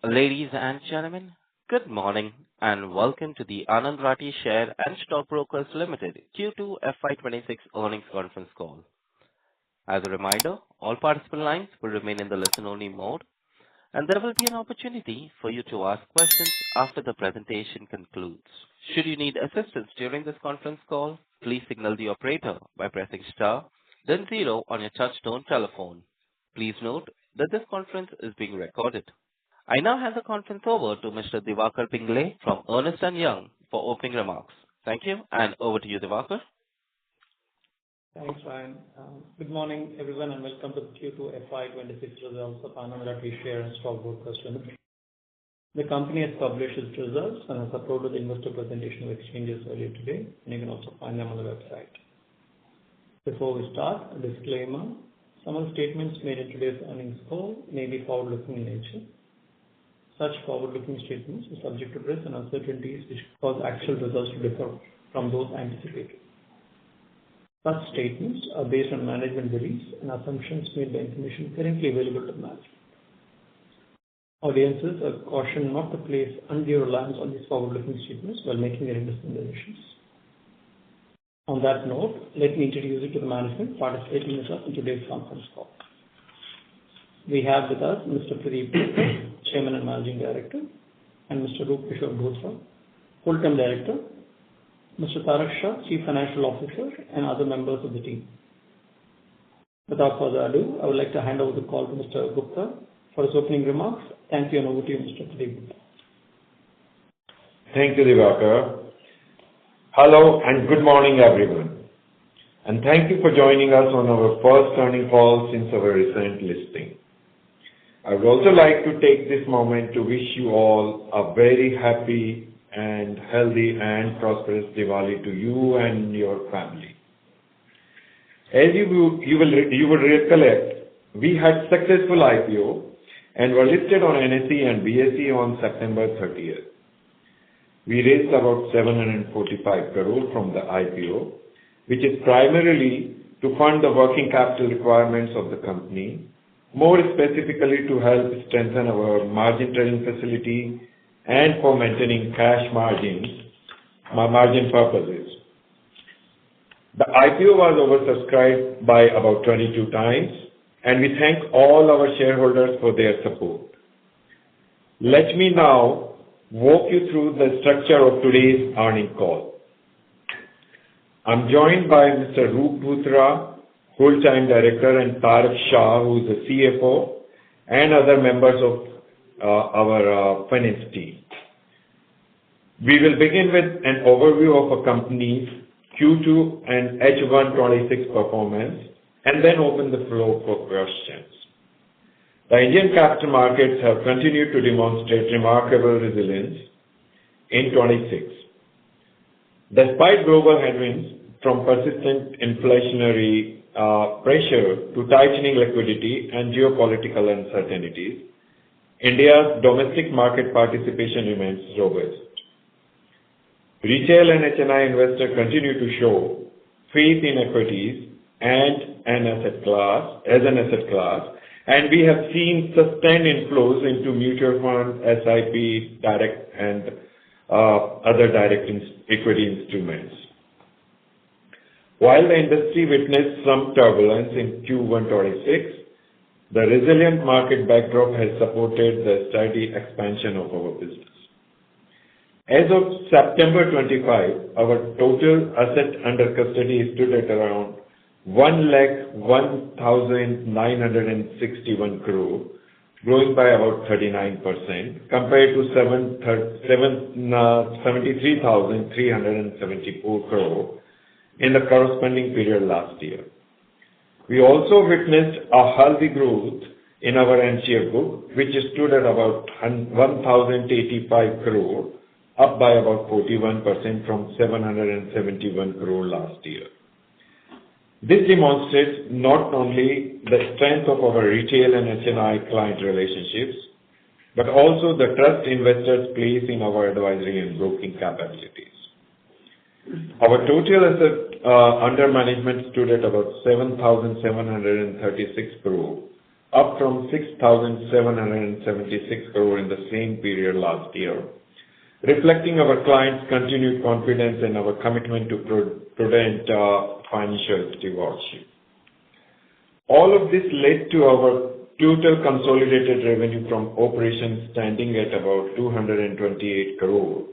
Ladies and gentlemen, good morning and welcome to the Anand Rathi Share and Stockbrokers Limited Q2FY26 earnings conference call. As a reminder, all participant lines will remain in the listen-only mode, and there will be an opportunity for you to ask questions after the presentation concludes. Should you need assistance during this conference call, please signal the operator by pressing star, then zero on your touch-tone telephone. Please note that this conference is being recorded. I now hand the conference over to Mr. Diwakar Pingle from Ernst & Young for opening remarks. Thank you, and over to you, Diwakar. Thanks, Ryan. Good morning, everyone, and welcome to the Q2FY26 results of Anand Rathi Share and Stockbrokers Ltd. The company has published its results and has uploaded the investor presentation of exchanges earlier today, and you can also find them on the website. Before we start, a disclaimer. Some of the statements made in today's earnings call may be forward-looking in nature. Such forward-looking statements are subject to risks and uncertainties which cause actual results to differ from those anticipated. Such statements are based on management beliefs and assumptions made by information currently available to management. Audiences are cautioned not to place undue reliance on these forward-looking statements while making their investment decisions. On that note, let me introduce you to the management participating with us in today's conference call. We have with us Mr. Pradeep Gupta, Chairman and Managing Director, and Mr. Roop Kishore Bhutra, Full-Time Director, Mr. Tarak Shah, Chief Financial Officer, and other members of the team. Without further ado, I would like to hand over the call to Mr. Gupta for his opening remarks. Thank you, and over to you, Mr. Pradeep Gupta. Thank you, Diwakar. Hello and good morning, everyone. And thank you for joining us on our first earnings call since our recent listing. I would also like to take this moment to wish you all a very happy and healthy and prosperous Diwali to you and your family. As you will recollect, we had successful IPO and were listed on NSE and BSE on September 30th. We raised about 745 crore from the IPO, which is primarily to fund the working capital requirements of the company, more specifically to help strengthen our margin trading facility and for maintaining cash margin purposes. The IPO was oversubscribed by about 22 times, and we thank all our shareholders for their support. Let me now walk you through the structure of today's earnings call. I'm joined by Mr. Roop Bhutra, Full-Time Director, and Tarak Shah, who is the CFO, and other members of our finance team. We will begin with an overview of a company's Q2 and H126 performance, and then open the floor for questions. The Indian capital markets have continued to demonstrate remarkable resilience in 26. Despite global headwinds from persistent inflationary pressure to tightening liquidity and geopolitical uncertainties, India's domestic market participation remains robust. Retail and HNI investors continue to show faith in equities and an asset class, and we have seen sustained inflows into mutual funds, SIP, direct, and other direct equity instruments. While the industry witnessed some turbulence in Q126, the resilient market backdrop has supported the steady expansion of our business. As of September 25, our total asset under custody stood at around 1,01,961 crore, growing by about 39% compared to 73,374 crore in the corresponding period last year. We also witnessed a healthy growth in our NCF book, which stood at about 1,085 crore, up by about 41% from 771 crore last year. This demonstrates not only the strength of our retail and HNI client relationships, but also the trust investors place in our advisory and broking capabilities. Our total assets under management stood at about 7,736 crore, up from 6,776 crore in the same period last year, reflecting our clients' continued confidence in our commitment to prudent financial stewardship. All of this led to our total consolidated revenue from operations standing at about 228 crore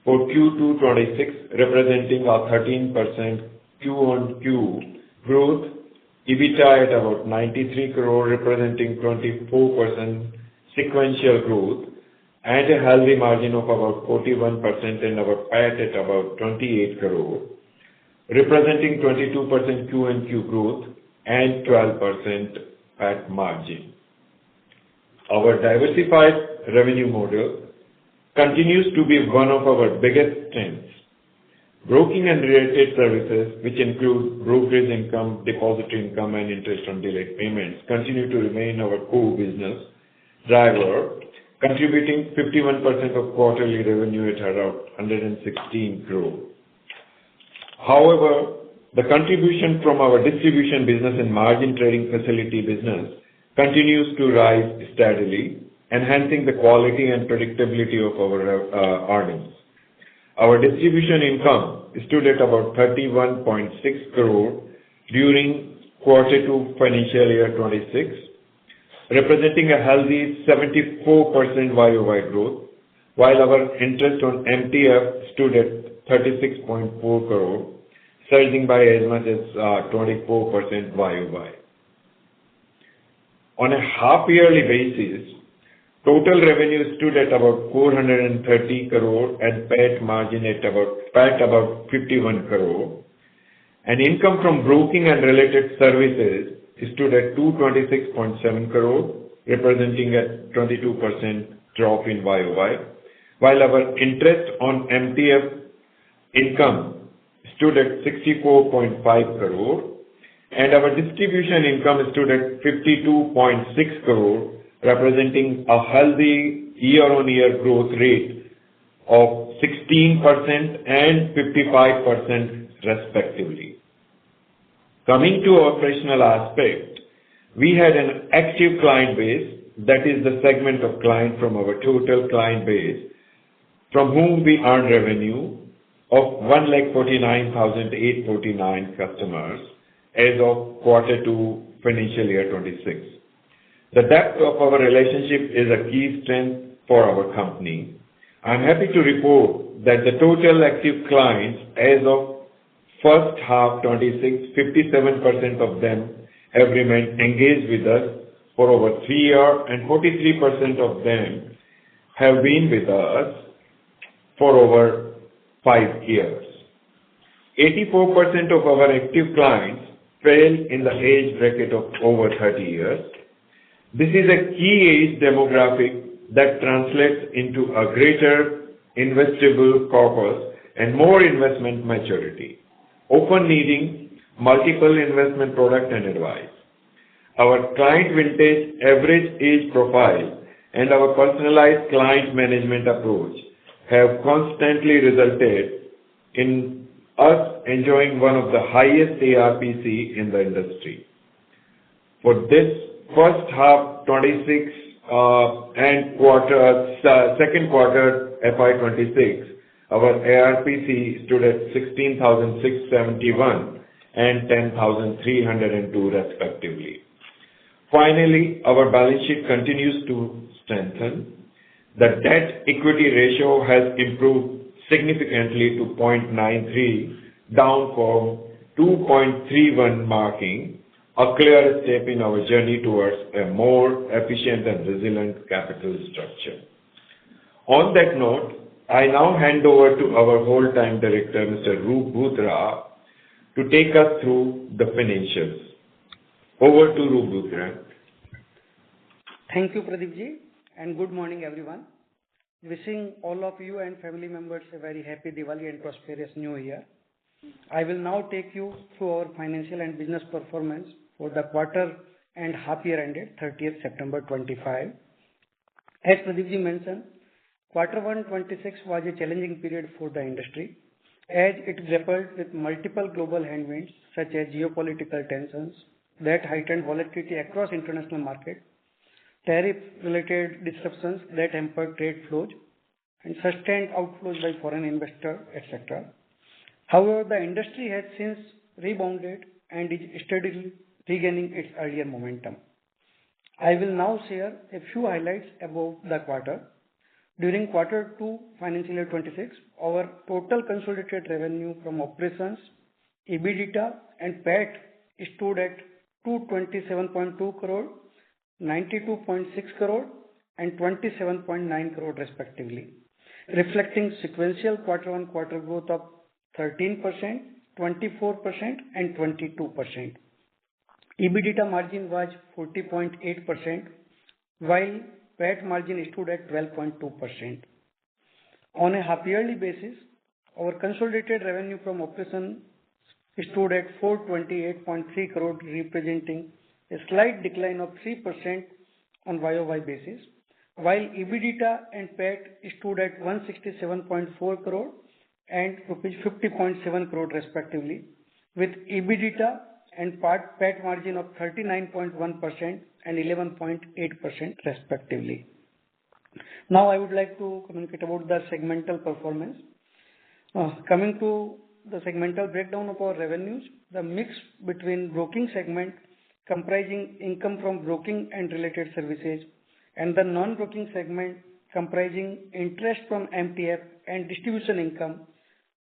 for Q2 26, representing a 13% Q-on-Q growth, EBITDA at about 93 crore, representing 24% sequential growth, and a healthy margin of about 41%, and our PAT at about 28 crore, representing 22% Q-on-Q growth and 12% PAT margin. Our diversified revenue model continues to be one of our biggest strengths. Broking and related services, which include brokerage income, deposit income, and interest on delayed payments, continue to remain our core business driver, contributing 51% of quarterly revenue at around 116 crore. However, the contribution from our distribution business and margin trading facility business continues to rise steadily, enhancing the quality and predictability of our earnings. Our distribution income stood at about 31.6 crore during Q2 financial year 26, representing a healthy 74% YOY growth, while our interest on MTF stood at 36.4 crore, surging by as much as 24% YOY. On a half-yearly basis, total revenue stood at about 430 crore and PAT margin at about 51 crore. And income from broking and related services stood at 226.7 crore, representing a 22% drop in YOY, while our interest on MTF income stood at 64.5 crore, and our distribution income stood at 52.6 crore, representing a healthy year-on-year growth rate of 16% and 55% respectively. Coming to operational aspect, we had an active client base, that is the segment of client from our total client base, from whom we earn revenue of 1,49,849 customers as of Q2 financial year 26. The depth of our relationship is a key strength for our company. I'm happy to report that the total active clients as of first half 26, 57% of them have remained engaged with us for over 3 years, and 43% of them have been with us for over 5 years. 84% of our active clients fall in the age bracket of over 30 years. This is a key age demographic that translates into a greater investable corpus and more investment maturity, often needing multiple investment product and advice. Our client vintage, average age profile, and our personalized client management approach have constantly resulted in us enjoying one of the highest ARPC in the industry. For this first half 26 and second quarter FY26, our ARPC stood at 16,671 and 10,302 respectively. Finally, our balance sheet continues to strengthen. The debt equity ratio has improved significantly to 0.93, down from 2.31, marking a clear step in our journey towards a more efficient and resilient capital structure. On that note, I now hand over to our whole-time director, Mr. Roop Bhutra, to take us through the financials. Over to Roop Bhutra. Thank you, Pradeepji, and good morning, everyone. Wishing all of you and family members a very happy Diwali and prosperous New Year. I will now take you through our financial and business performance for the quarter and half year ended 30th September 25. As Pradeepji mentioned, Q1 26 was a challenging period for the industry, as it grappled with multiple global headwinds such as geopolitical tensions, that heightened volatility across international markets, tariff-related disruptions that hampered trade flows, and sustained outflows by foreign investors, etc. However, the industry has since rebounded and is steadily regaining its earlier momentum. I will now share a few highlights about the quarter. During Q2 financial year 26, our total consolidated revenue from operations, EBITDA and PAT stood at 227.2 crore, 92.6 crore and 27.9 crore respectively, reflecting sequential quarter-on-quarter growth of 13%, 24% and 22%. EBITDA margin was 40.8%, while PAT margin stood at 12.2%. On a half-yearly basis, our consolidated revenue from operations stood at 428.3 crore, representing a slight decline of 3% on YOY basis, while EBITDA and PAT stood at 167.4 crore and rupees 50.7 crore respectively, with EBITDA and PAT margin of 39.1% and 11.8% respectively. Now I would like to communicate about the segmental performance. Coming to the segmental breakdown of our revenues, the mix between broking segment comprising income from broking and related services and the non-broking segment comprising interest from MTF and distribution income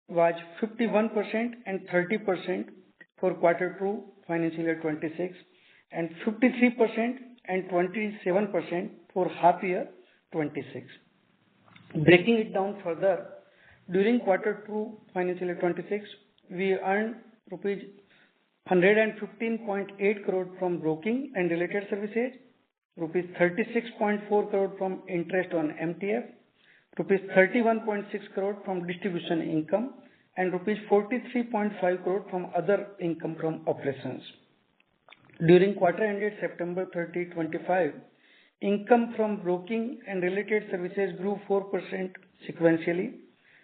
was 51% and 30% for Q2 financial year 26 and 53% and 27% for half year 26. Breaking it down further, during Q2 financial year 26, we earned rupees 115.8 crore from broking and related services, rupees 36.4 crore from interest on MTF, rupees 31.6 crore from distribution income, and rupees 43.5 crore from other income from operations. During quarter ended September 30, 25, income from broking and related services grew 4% sequentially,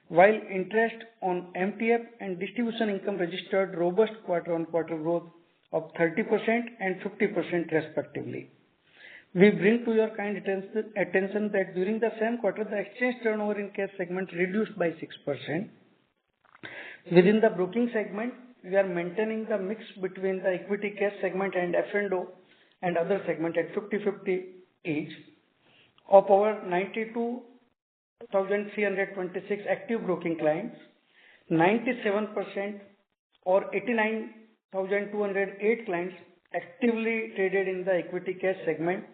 while interest on MTF and distribution income registered robust quarter-on-quarter growth of 30% and 50% respectively. We bring to your kind attention that during the same quarter, the exchange turnover in cash segment reduced by 6%. Within the broking segment, we are maintaining the mix between the equity cash segment and F&O and other segment at 50-50 each. Of our 92,326 active broking clients, 97% or 89,208 clients actively traded in the equity cash segment,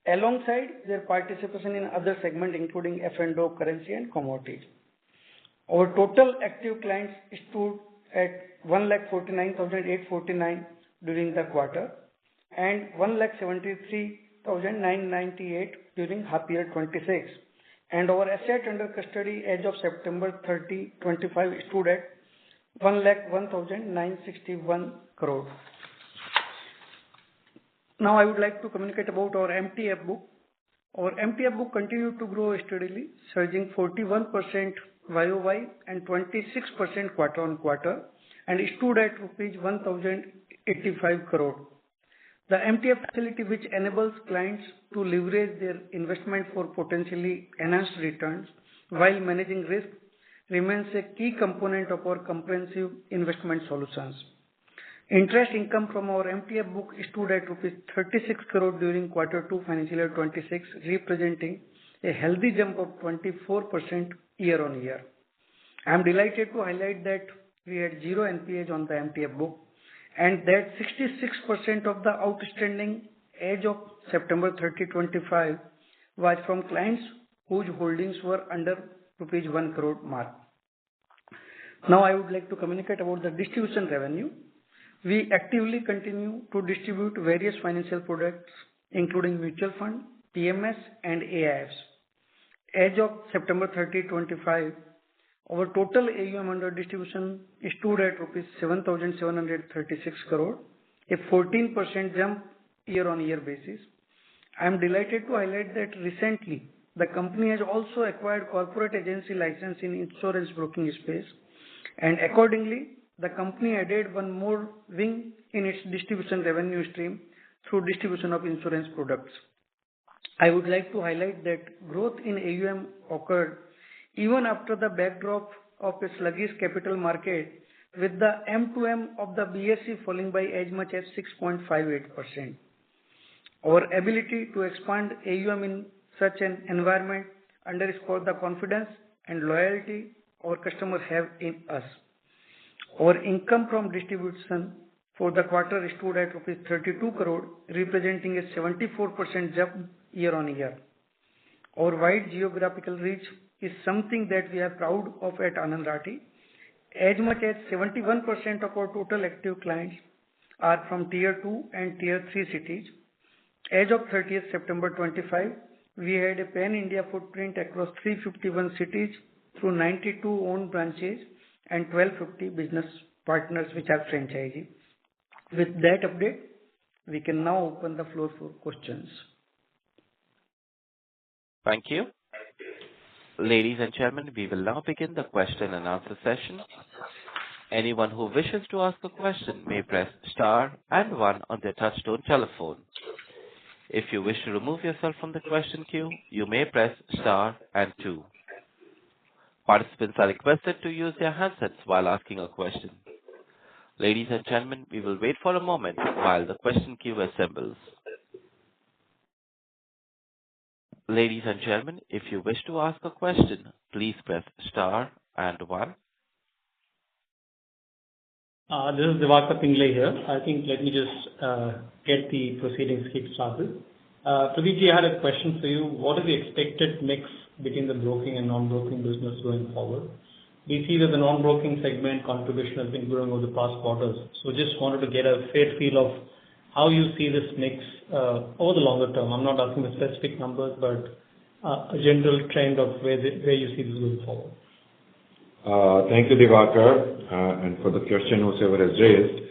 alongside their participation in other segments including F&O, currency and commodities. Our total active clients stood at 1,49,849 during the quarter and 1,73,998 during half year 26. And our asset under custody as of September 30, 25 stood at 1,01,961 crore. Now I would like to communicate about our MTF book. Our MTF book continued to grow steadily, surging 41% YOY and 26% quarter on quarter and stood at rupees 1,085 crore. The MTF facility, which enables clients to leverage their investment for potentially enhanced returns while managing risk, remains a key component of our comprehensive investment solutions. Interest income from our MTF book stood at rupees 36 crore during Q2 financial year 26, representing a healthy jump of 24% year on year. I am delighted to highlight that we had zero NPAs on the MTF book and that 66% of the outstanding as of September 30, 25 was from clients whose holdings were under rupees 1 crore mark. Now I would like to communicate about the distribution revenue. We actively continue to distribute various financial products including mutual fund, PMS and AIFs. As of September 30, 25, our total AUM under distribution stood at rupees 7,736 crore, a 14% jump year on year basis. I am delighted to highlight that recently the company has also acquired corporate agency license in insurance broking space, and accordingly the company added one more wing in its distribution revenue stream through distribution of insurance products. I would like to highlight that growth in AUM occurred even after the backdrop of a sluggish capital market, with the M2M of the BSE falling by as much as 6.58%. Our ability to expand AUM in such an environment underscores the confidence and loyalty our customers have in us. Our income from distribution for the quarter stood at rupees 32 crore, representing a 74% jump year-on-year. Our wide geographical reach is something that we are proud of at Anand Rathi. As much as 71% of our total active clients are from Tier 2 and Tier 3 cities. As of 30th September 25, we had a pan-India footprint across 351 cities through 92 owned branches and 1250 business partners which are franchisee. With that update, we can now open the floor for questions. Thank you. Ladies and gentlemen, we will now begin the question and answer session. Anyone who wishes to ask a question may press star and one on their touchtone telephone. If you wish to remove yourself from the question queue, you may press star and two. Participants are requested to use their handsets while asking a question. Ladies and gentlemen, we will wait for a moment while the question queue assembles. Ladies and gentlemen, if you wish to ask a question, please press star and one. This is Divakar Pingle here. I think let me just get the proceedings kick started. Pradeep, I had a question for you. What is the expected mix between the broking and non-broking business going forward? We see that the non-broking segment contribution has been growing over the past quarters. So just wanted to get a fair feel of how you see this mix over the longer term. I'm not asking the specific numbers, but a general trend of where you see this going forward. Thank you, Divakar, and for the question whoever has raised.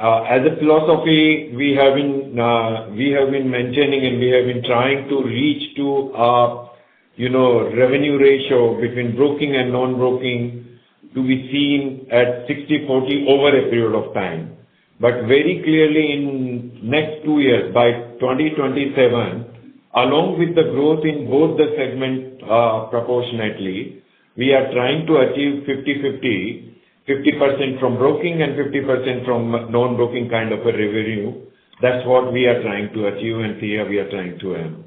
As a philosophy, we have been maintaining and we have been trying to reach to revenue ratio between broking and non-broking to be seen at 60-40 over a period of time. But very clearly in next 2 years, by 2027, along with the growth in both the segment proportionately, we are trying to achieve 50-50, 50% from broking and 50% from non-broking kind of a revenue. That's what we are trying to achieve, and here we are trying to aim.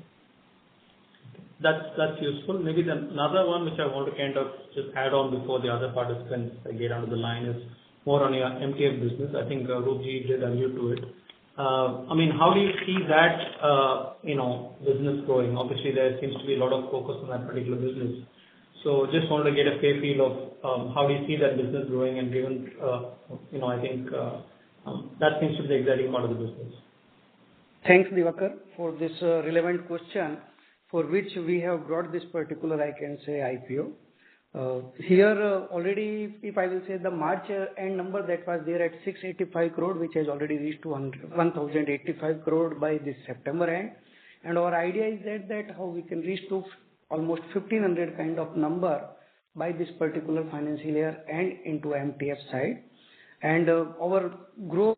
That's useful. Maybe another one which I want to kind of just add on before the other participants get onto the line is more on your MTF business. I think Roopji did allude to it. How do you see that business growing? Obviously, there seems to be a lot of focus on that particular business. So just wanted to get a fair feel of how do you see that business growing, and given I think that seems to be the exciting part of the business. Thanks, Divakar, for this relevant question, for which we have brought this particular, I can say, IPO. Here already, if I will say the March end number that was there at 685 crore, which has already reached to 1085 crore by this September end. And our idea is that how we can reach to almost 1500 kind of number by this particular financial year and into MTF side. And our growth,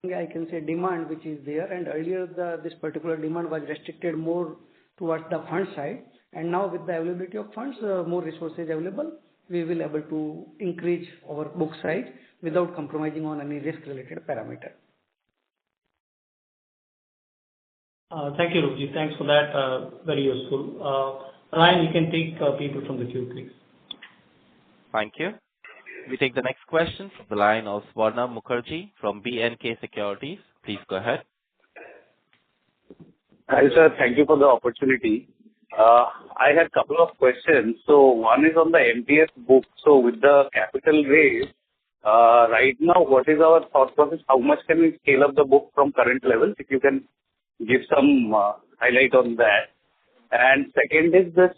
I can say, demand which is there, and earlier this particular demand was restricted more towards the fund side, and now with the availability of funds, more resources available, we will able to increase our book size without compromising on any risk related parameter. Thank you, Roopji. Thanks for that. Very useful. Ryan, you can take people from the queue, please. Thank you. We take the next question from the line of Swarna Mukherjee from BNK Securities. Please go ahead. Hi, sir. Thank you for the opportunity. I had a couple of questions. So one is on the MTF book. So with the capital raise, right now, what is our thought process? How much can we scale up the book from current levels? If you can give some highlight on that. And second is this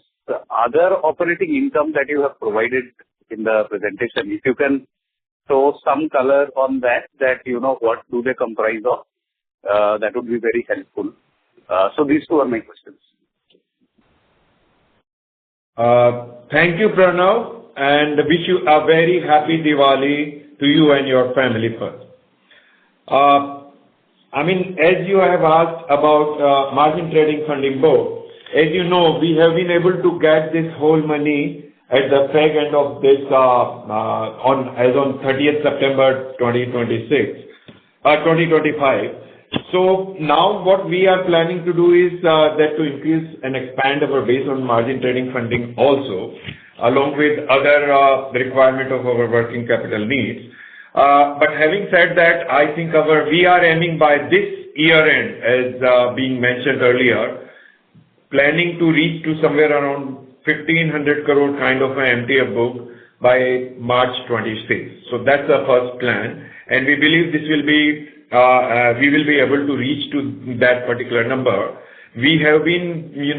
other operating income that you have provided in the presentation. If you can throw some color on that, what do they comprise of? That would be very helpful. So these two are my questions. Thank you, Pranav. and wish you a very happy Diwali to you and your family first. As you have asked about margin trading funding book, as you know, we have been able to get this whole money at the fag end of this as on 30th September 2025. So now what we are planning to do is that to increase and expand our base on margin trading funding also, along with other requirement of our working capital needs. But having said that, I think we are aiming by this year end, as being mentioned earlier, planning to reach to somewhere around 1,500 crore kind of an MTF book by March 26. So that's the first plan, and we believe this will be we will be able to reach to that particular number. We have been, we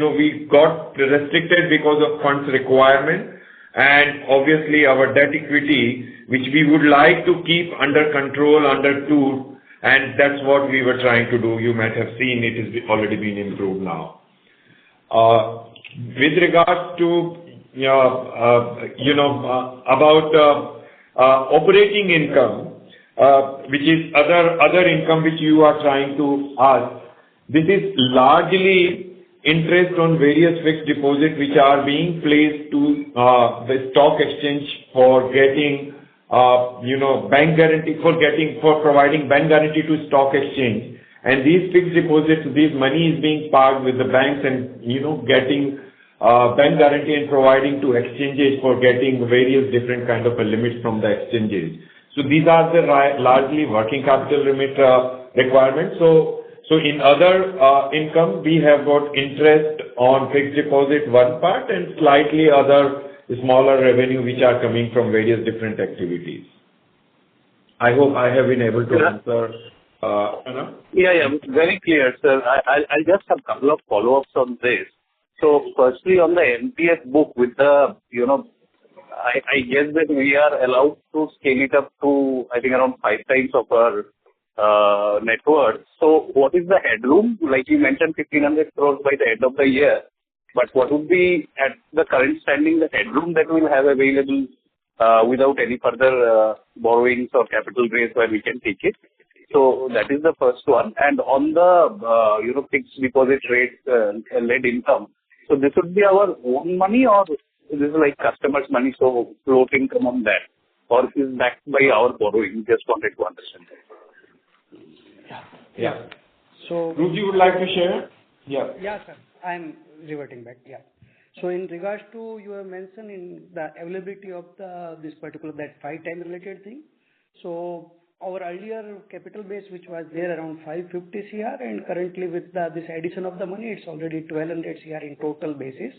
got restricted because of funds requirement, and obviously our debt equity, which we would like to keep under control, under 2, and that's what we were trying to do. You might have seen it has already been improved now. With regards to, about operating income, which is other income which you are trying to ask, this is largely interest on various fixed deposits which are being placed to the stock exchange for getting, bank guarantee, for providing bank guarantee to stock exchange. And these fixed deposits, this money is being parked with the banks and, getting bank guarantee and providing to exchanges for getting various different kind of limits from the exchanges. So these are the largely working capital limit requirements. So in other income, we have got interest on fixed deposit one part and slightly other smaller revenue which are coming from various different activities. I hope I have been able to answer. Anna? Yeah, very clear, sir. I just have a couple of follow-ups on this. So firstly, on the MTF book with the, I guess that we are allowed to scale it up to, I think, around 5 times of our net worth. So what is the headroom? Like you mentioned, 1,500 crores by the end of the year. But what would be, at the current standing, the headroom that we'll have available without any further borrowings or capital raise where we can take it? So that is the first one. And on the, fixed deposit rate led income, so this would be our own money, or this is like customers' money, so float income on that, or is backed by our borrowing? Just wanted to understand that. Yeah. So, Ruji would like to share? Yeah. Yeah, sir. I'm reverting back. Yeah. So in regards to you have mentioned in the availability of this particular that 5-time related thing. So our earlier capital base, which was there around 550 CR, and currently with this addition of the money, it's already 1200 CR in total basis.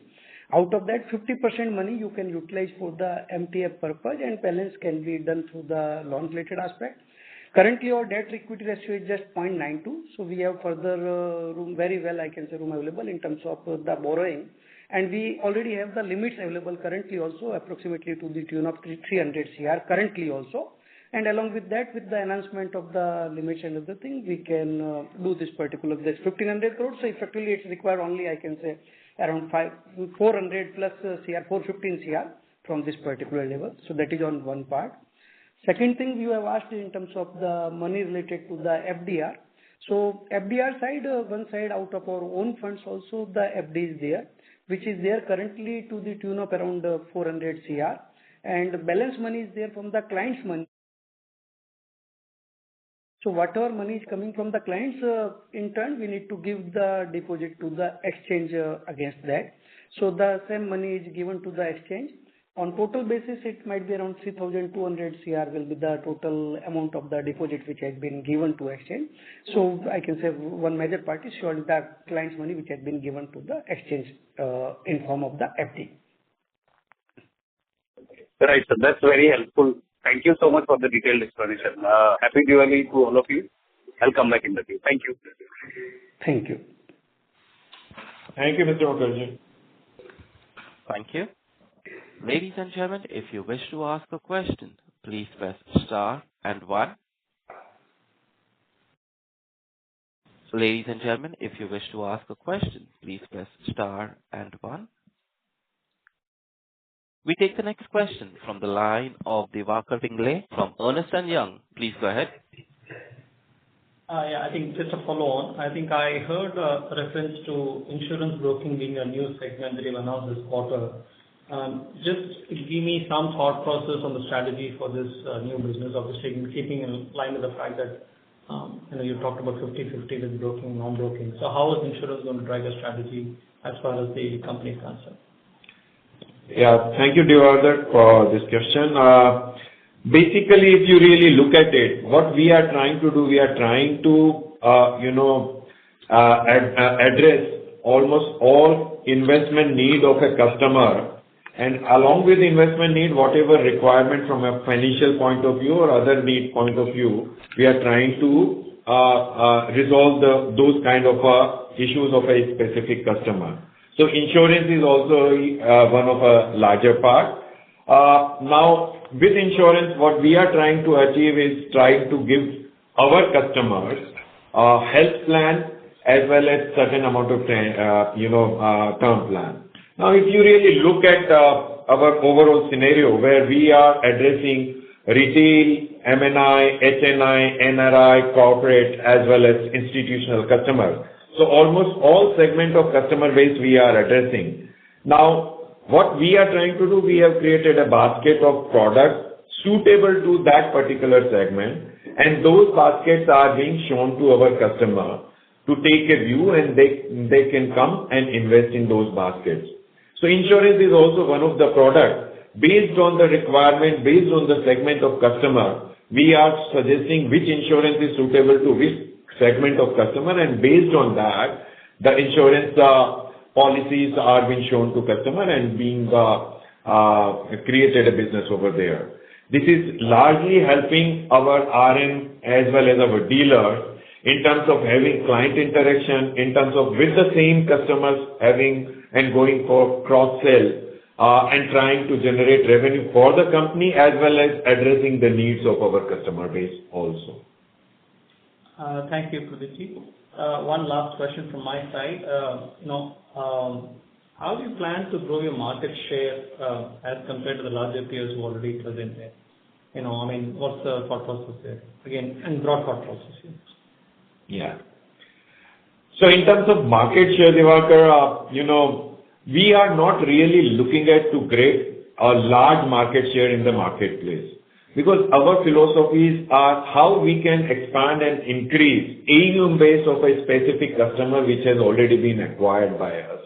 Out of that, 50% money you can utilize for the MTF purpose, and balance can be done through the loan related aspect. Currently, our debt equity ratio is just 0.92, so we have further room, very well, I can say, room available in terms of the borrowing. And we already have the limits available currently also, approximately to the tune of 300 CR currently also. And along with that, with the enhancement of the limits and other thing, we can do this particular, this 1,500 crores. So effectively, it's required only, I can say, around 400 plus CR, 415 CR from this particular level. So that is on one part. Second thing you have asked in terms of the money related to the FDR. So FDR side, one side out of our own funds also the FD is there, which is there currently to the tune of around 400 CR, and balance money is there from the client's money. So whatever money is coming from the clients, in turn we need to give the deposit to the exchange against that. So the same money is given to the exchange. On total basis, it might be around 3,200 CR will be the total amount of the deposit which has been given to exchange. So I can say one major part is surely the client's money which has been given to the exchange in form of the FD. Right, sir. That's very helpful. Thank you so much for the detailed explanation. Happy Diwali to all of you. I'll come back in the queue. Thank you. Thank you. Thank you, Mr. Mukherjee. Thank you. Ladies and gentlemen, if you wish to ask a question, please press star and 1. Ladies and gentlemen, if you wish to ask a question, please press star and 1. We take the next question from the line of Diwakar Pingle from Ernst & Young. Please go ahead. Yeah, I think just a follow on. I think I heard a reference to insurance broking being a new segment that you've announced this quarter. Just give me some thought process on the strategy for this new business, obviously keeping in line with the fact that you talked about 50-50 with broking, non-broking. So how is insurance going to drive the strategy as far as the company is concerned? Yeah, thank you, Diwakar, for this question. Basically, if you really look at it, what we are trying to do, we are trying to, address almost all investment need of a customer, and along with investment need, whatever requirement from a financial point of view or other need point of view, we are trying to resolve those kind of issues of a specific customer. So insurance is also one of a larger part. Now, with insurance, what we are trying to achieve is trying to give our customers health plan as well as certain amount of term plan. Now, if you really look at our overall scenario where we are addressing retail, M&I, HNI, NRI, corporate, as well as institutional customers. So almost all segment of customer base we are addressing. Now, what we are trying to do, we have created a basket of products suitable to that particular segment, and those baskets are being shown to our customer to take a view, and they can come and invest in those baskets. So insurance is also one of the products. Based on the requirement, based on the segment of customer, we are suggesting which insurance is suitable to which segment of customer, and based on that, the insurance policies are being shown to customer and being created a business over there. This is largely helping our RM as well as our dealers in terms of having client interaction, in terms of with the same customers having and going for cross-sell and trying to generate revenue for the company as well as addressing the needs of our customer base also. Thank you, Pradeep. One last question from my side. How do you plan to grow your market share as compared to the larger peers who are already present there? What's the thought process there? Again, and broad thought process here. Yeah. So in terms of market share, Diwakar, we are not really looking at to create a large market share in the marketplace, because our philosophies are how we can expand and increase AUM base of a specific customer which has already been acquired by us.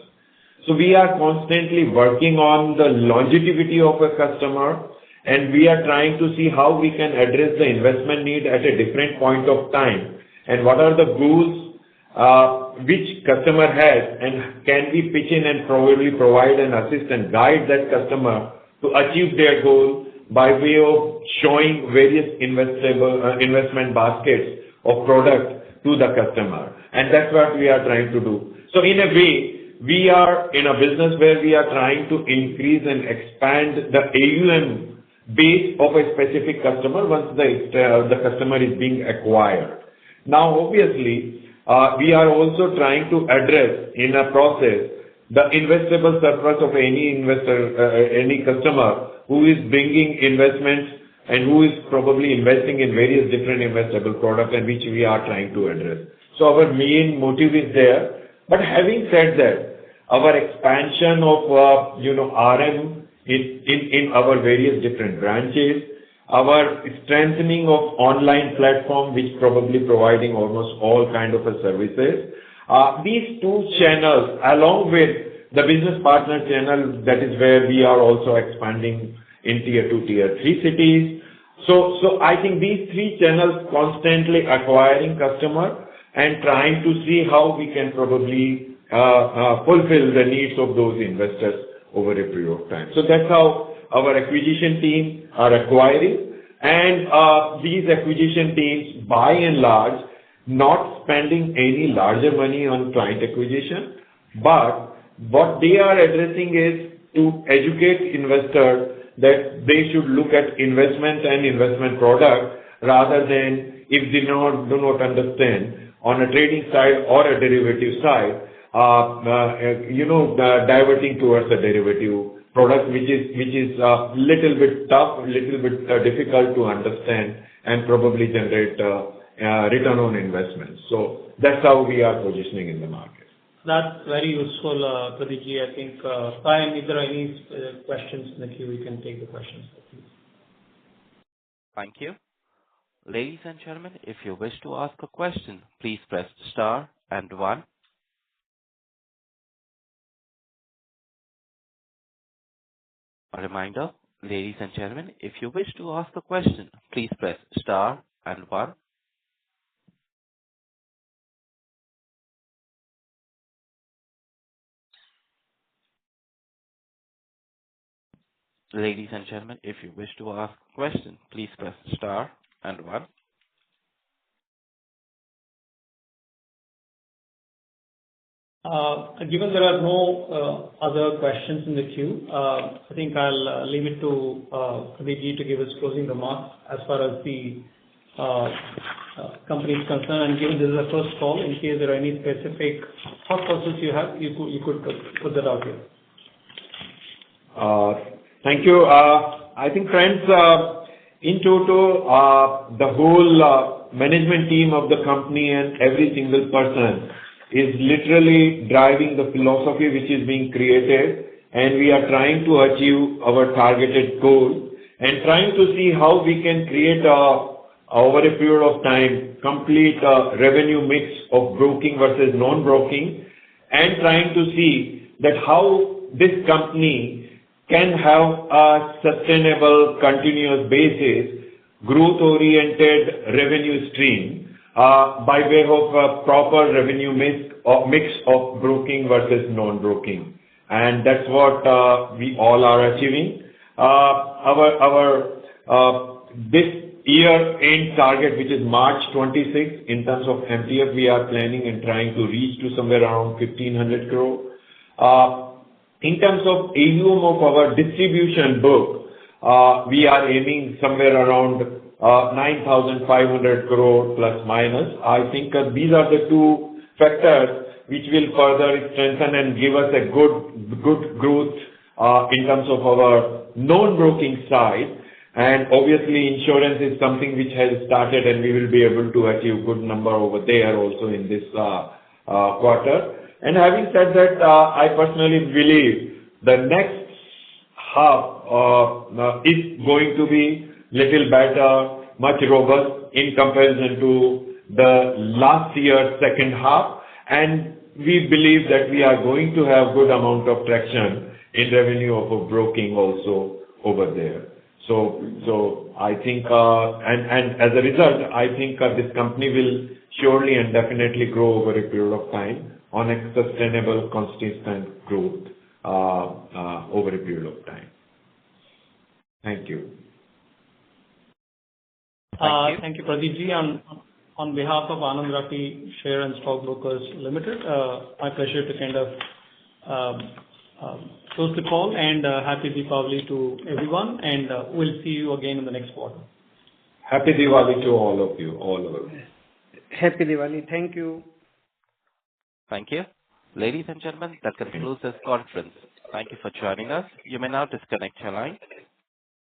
So we are constantly working on the longevity of a customer, and we are trying to see how we can address the investment need at a different point of time, and what are the goals which customer has, and can we pitch in and probably provide and assist and guide that customer to achieve their goal by way of showing various investment baskets of product to the customer. And that's what we are trying to do. So in a way, we are in a business where we are trying to increase and expand the AUM base of a specific customer once the customer is being acquired. Now, obviously, we are also trying to address in a process the investable surplus of any investor, any customer who is bringing investments and who is probably investing in various different investable products, and which we are trying to address. So our main motive is there. But having said that, our expansion of RM in our various different branches, our strengthening of online platform, which probably providing almost all kind of services. These two channels, along with the business partner channel, that is where we are also expanding in tier 2, tier 3 cities. So I think these three channels constantly acquiring customer and trying to see how we can probably fulfill the needs of those investors over a period of time. So that's how our acquisition team are acquiring, and these acquisition teams, by and large, not spending any larger money on client acquisition, but what they are addressing is to educate investors that they should look at investment and investment product rather than, if they do not understand on a trading side or a derivative side, diverting towards a derivative product which is little bit tough, little bit difficult to understand and probably generate return on investment. So that's how we are positioning in the market. That's very useful, Pradeep. I think, Ryan, if there are any questions in the queue, you can take the questions, please. Thank you. Ladies and gentlemen, if you wish to ask a question, please press star and one. A reminder, ladies and gentlemen, if you wish to ask a question, please press star and one. Ladies and gentlemen, if you wish to ask a question, please press star and one. Given there are no other questions in the queue, I think I'll leave it to Pradeep to give his closing remarks as far as the company is concerned. And given this is a first call, in case there are any specific thought process you have, you could put that out here. Thank you. I think, friends, in total, the whole management team of the company and every single person is literally driving the philosophy which is being created, and we are trying to achieve our targeted goal and trying to see how we can create over a period of time complete revenue mix of broking versus non-broking, and trying to see that how this company can have a sustainable, continuous basis, growth-oriented revenue stream by way of a proper revenue mix of broking versus non-broking. And that's what we all are achieving. This year-end target, which is March 26, in terms of MTF, we are planning and trying to reach to somewhere around 1,500 crore. In terms of AUM of our distribution book, we are aiming somewhere around 9,500 crore plus minus. I think these are the two factors which will further strengthen and give us a good growth in terms of our non-broking side. And obviously, insurance is something which has started, and we will be able to achieve good number over there also in this quarter. And having said that, I personally believe the next half is going to be little better, much robust in comparison to the last year's second half. And we believe that we are going to have good amount of traction in revenue of broking also over there. So I think, and as a result, I think this company will surely and definitely grow over a period of time on a sustainable, consistent growth over a period of time. Thank you. Thank you, Pradeep. On behalf of Anand Rathi Share and Stockbrokers Limited, my pleasure to kind of close the call, and happy Diwali to everyone, and we'll see you again in the next quarter. Happy Diwali to all of you, all over. Happy Diwali. Thank you. Thank you. Ladies and gentlemen, that concludes this conference. Thank you for joining us. You may now disconnect your line.